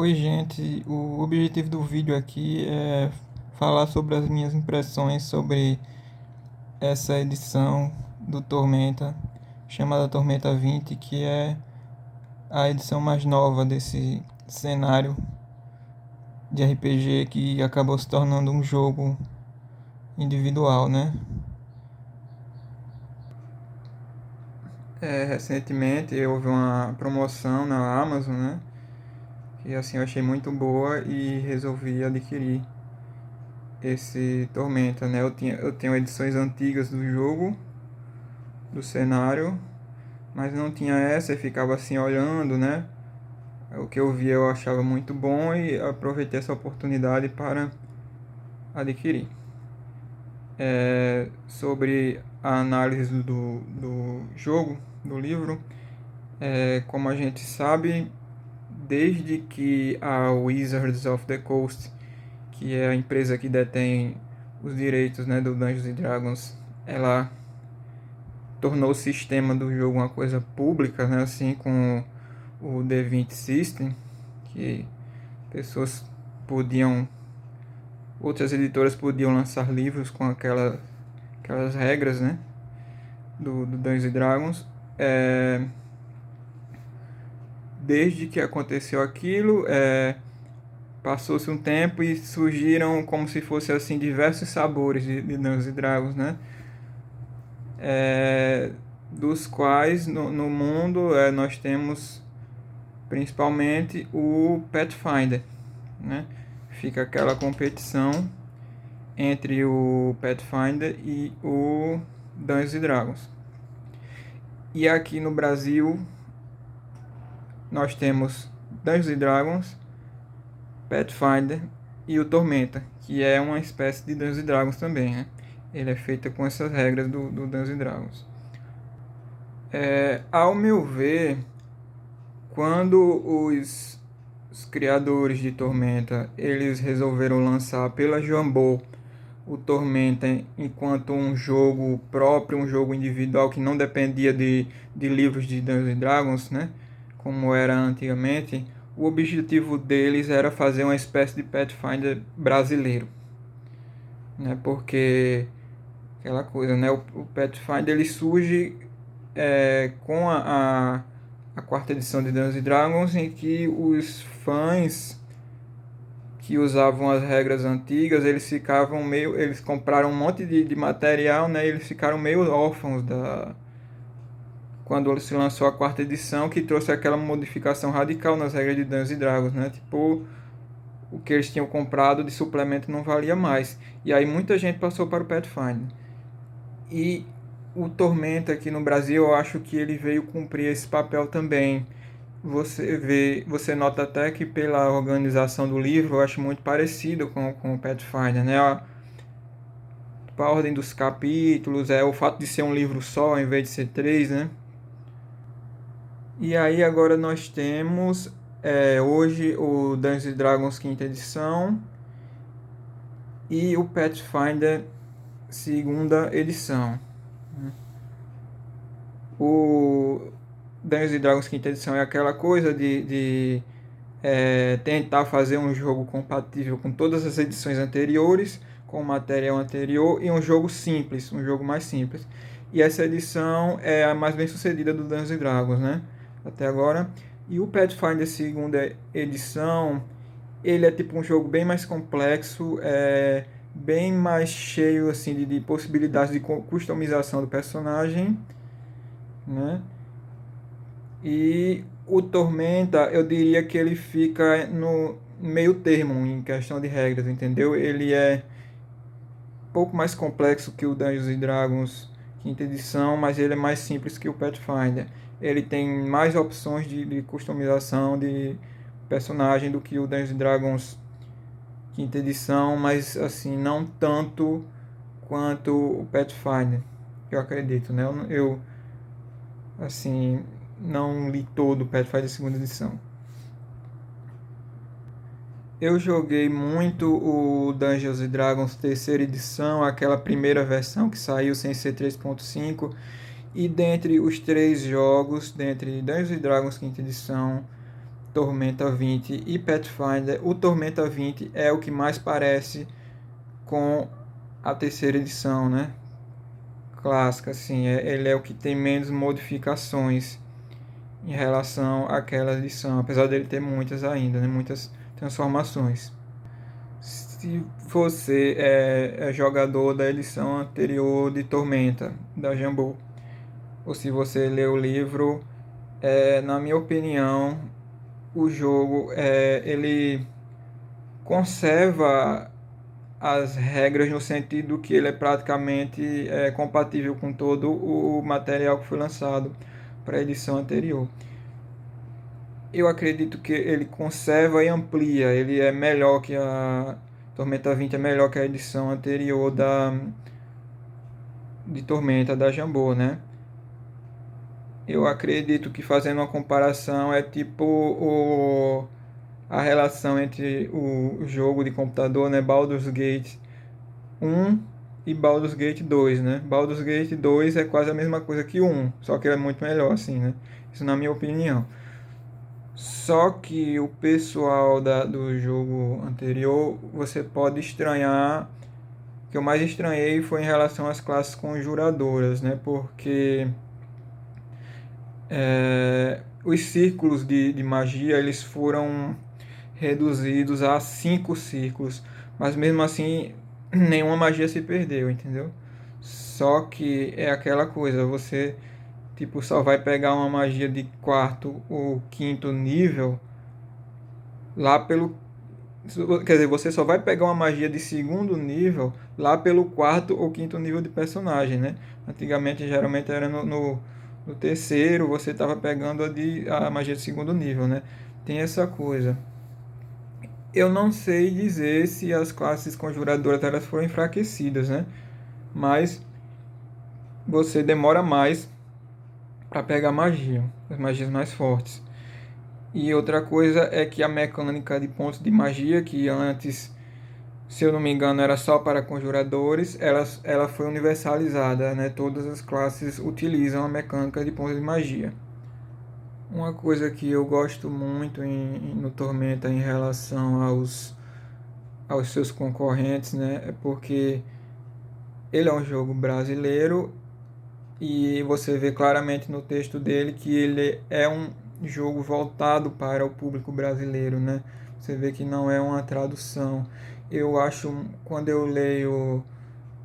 Oi, gente. O objetivo do vídeo aqui é falar sobre as minhas impressões sobre essa edição do Tormenta, chamada Tormenta 20, que é a edição mais nova desse cenário de RPG que acabou se tornando um jogo individual, né? Recentemente houve uma promoção na Amazon, né? Que assim eu achei muito boa e resolvi adquirir esse Tormenta, né? Eu tenho edições antigas do jogo, do cenário, mas não tinha essa e ficava assim olhando, né? O que eu via eu achava muito bom e aproveitei essa oportunidade para adquirir. Sobre a análise do jogo, do livro, como a gente sabe, desde que a Wizards of the Coast, que é a empresa que detém os direitos, né, do Dungeons and Dragons, ela tornou o sistema do jogo uma coisa pública, né, assim com o D20 System, que pessoas podiam, outras editoras podiam lançar livros com aquelas regras, né, do Dungeons and Dragons. Desde que aconteceu aquilo, passou-se um tempo e surgiram como se fosse assim diversos sabores de Dungeons and Dragons, né? Dos quais no mundo nós temos principalmente o Pathfinder, né? Fica aquela competição entre o Pathfinder e o Dungeons and Dragons. E aqui no Brasil nós temos Dungeons and Dragons, Pathfinder e o Tormenta, que é uma espécie de Dungeons and Dragons também, né? Ele é feito com essas regras do Dungeons and Dragons. Ao meu ver, quando os criadores de Tormenta eles resolveram lançar pela Jambô o Tormenta enquanto um jogo próprio, um jogo individual que não dependia de livros de Dungeons and Dragons, né? Como era antigamente, o objetivo deles era fazer uma espécie de Pathfinder brasileiro, né? Porque aquela coisa, né? O Pathfinder ele surge com a quarta edição de Dungeons and Dragons, em que os fãs que usavam as regras antigas, eles compraram um monte de material, né? E eles ficaram meio órfãos quando se lançou a quarta edição, que trouxe aquela modificação radical nas regras de Dungeons and Dragons, né? Tipo, o que eles tinham comprado de suplemento não valia mais. E aí muita gente passou para o Pathfinder. E o Tormenta aqui no Brasil, eu acho que ele veio cumprir esse papel também. Você nota até que pela organização do livro, eu acho muito parecido com o Pathfinder, né? A ordem dos capítulos, o fato de ser um livro só, ao invés de ser três, né? E aí agora nós temos hoje o Dungeons Dragons quinta edição e o Pathfinder segunda edição. O Dungeons Dragons quinta edição é aquela coisa de tentar fazer um jogo compatível com todas as edições anteriores, com o material anterior, e um jogo simples, um jogo mais simples. E essa edição é a mais bem sucedida do Dungeons Dragons, né? Até agora. E o Pathfinder segunda edição, ele é tipo um jogo bem mais complexo, bem mais cheio assim de possibilidades de customização do personagem, né? E o Tormenta, eu diria que ele fica no meio termo em questão de regras, entendeu? Ele é um pouco mais complexo que o Dungeons and Dragons quinta edição, mas ele é mais simples que o Pathfinder. Ele tem mais opções de customização de personagem do que o Dungeons and Dragons quinta edição, mas assim, não tanto quanto o Pathfinder, eu acredito, né? Eu assim, não li todo o Pathfinder segunda edição. Eu joguei muito o Dungeons and Dragons terceira edição, aquela primeira versão que saiu sem ser 3.5, e dentre os três jogos, dentre Dungeons and Dragons quinta edição, Tormenta 20 e Pathfinder, o Tormenta 20 é o que mais parece com a terceira edição, né? Clássica, assim, ele é o que tem menos modificações em relação àquela edição, apesar dele ter muitas ainda, né? Muitas transformações. Se você é jogador da edição anterior de Tormenta, da Jambô, ou se você lê o livro, na minha opinião, o jogo ele conserva as regras no sentido que ele é praticamente compatível com todo o material que foi lançado para a edição anterior. Eu acredito que ele conserva e amplia, ele é melhor que a Tormenta 20, é melhor que a edição anterior de Tormenta da Jambô, né? Eu acredito que, fazendo uma comparação, é tipo a relação entre o jogo de computador, né, Baldur's Gate 1 e Baldur's Gate 2, né? Baldur's Gate 2 é quase a mesma coisa que o 1, só que ele é muito melhor, assim, né? Isso na minha opinião. Só que o pessoal do jogo anterior, você pode estranhar. O que eu mais estranhei foi em relação às classes conjuradoras, né? Porque os círculos de magia, eles foram reduzidos a 5 círculos, mas mesmo assim nenhuma magia se perdeu, entendeu? Só que é aquela coisa, você tipo só vai pegar uma magia de quarto ou quinto nível lá pelo, quer dizer, você só vai pegar uma magia de segundo nível lá pelo quarto ou quinto nível de personagem, né? Antigamente geralmente era no terceiro, você estava pegando a magia de segundo nível, né? Tem essa coisa. Eu não sei dizer se as classes conjuradoras elas foram enfraquecidas, né? Mas você demora mais para pegar magia, as magias mais fortes. E outra coisa é que a mecânica de pontos de magia, que antes, se eu não me engano, era só para conjuradores, ela foi universalizada, né? Todas as classes utilizam a mecânica de pontos de magia. Uma coisa que eu gosto muito no Tormenta em relação aos seus concorrentes, né? É porque ele é um jogo brasileiro e você vê claramente no texto dele que ele é um jogo voltado para o público brasileiro, né? Você vê que não é uma tradução. Eu acho, quando eu leio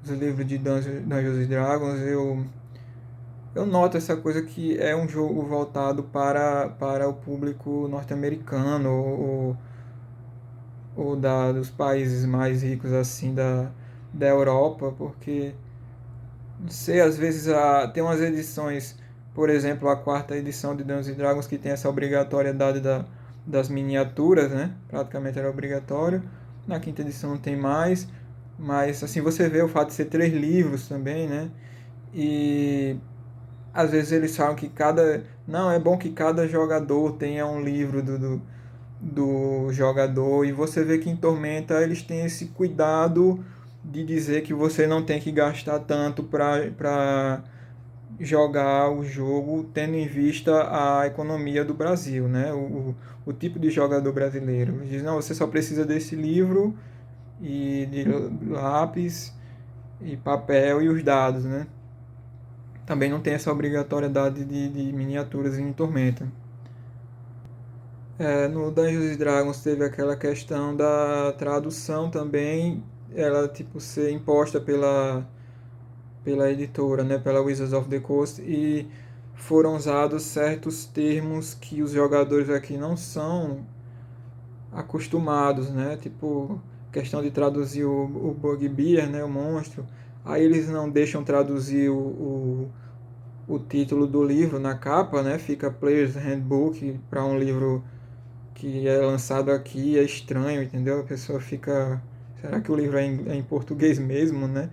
os livros de Dungeons Dragons, eu noto essa coisa que é um jogo voltado para o público norte-americano ou dos países mais ricos assim da Europa, porque não sei, às vezes tem umas edições, por exemplo, a quarta edição de Dungeons Dragons que tem essa obrigatoriedade das miniaturas, né? Praticamente era obrigatório. Na quinta edição não tem mais, mas assim você vê o fato de ser 3 livros também, né? E às vezes eles falam que não, é bom que cada jogador tenha um livro do jogador, e você vê que em Tormenta eles têm esse cuidado de dizer que você não tem que gastar tanto para jogar o jogo, tendo em vista a economia do Brasil, né? O tipo de jogador brasileiro. Eles dizem, não, você só precisa desse livro e de lápis e papel e os dados, né? Também não tem essa obrigatoriedade de miniaturas em Tormenta. No Dungeons Dragons teve aquela questão da tradução também, ela tipo ser imposta pela editora, né, pela Wizards of the Coast, e foram usados certos termos que os jogadores aqui não são acostumados, né, tipo questão de traduzir o Bugbear, né, o monstro, aí eles não deixam traduzir o título do livro na capa, né, fica Player's Handbook para um livro que é lançado aqui, é estranho, entendeu? A pessoa fica, será que o livro é em português mesmo, né?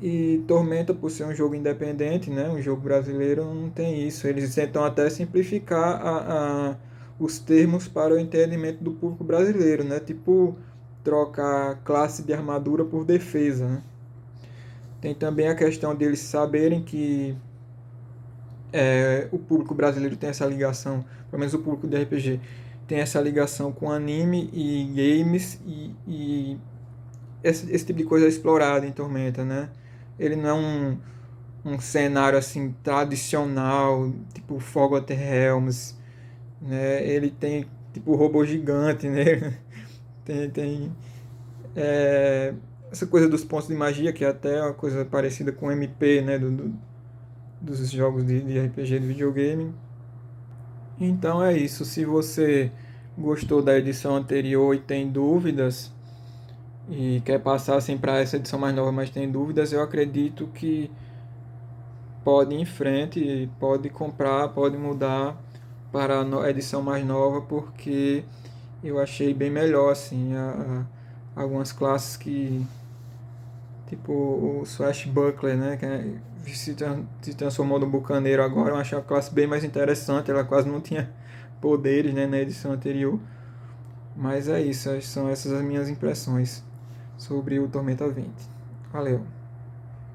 E Tormenta, por ser um jogo independente, né, um jogo brasileiro, não tem isso. Eles tentam até simplificar os termos para o entendimento do público brasileiro, né? Tipo, trocar classe de armadura por defesa, né? Tem também a questão deles saberem que o público brasileiro tem essa ligação, pelo menos o público de RPG, tem essa ligação com anime e games e esse tipo de coisa é explorado em Tormenta, né? Ele não é um cenário assim tradicional, tipo Forgotten Realms, né? Ele tem tipo robô gigante, né? Tem essa coisa dos pontos de magia, que é até uma coisa parecida com o MP, né? Dos jogos de RPG de videogame. Então é isso. Se você gostou da edição anterior e tem dúvidas, e quer passar assim para essa edição mais nova, mas tem dúvidas, eu acredito que pode ir em frente, pode comprar, pode mudar para a edição mais nova, porque eu achei bem melhor assim algumas classes que tipo o Swashbuckler, né, que se transformou no bucaneiro agora, eu achei a classe bem mais interessante, ela quase não tinha poderes, né, na edição anterior. Mas é isso, são essas as minhas impressões sobre o Tormenta 20. Valeu!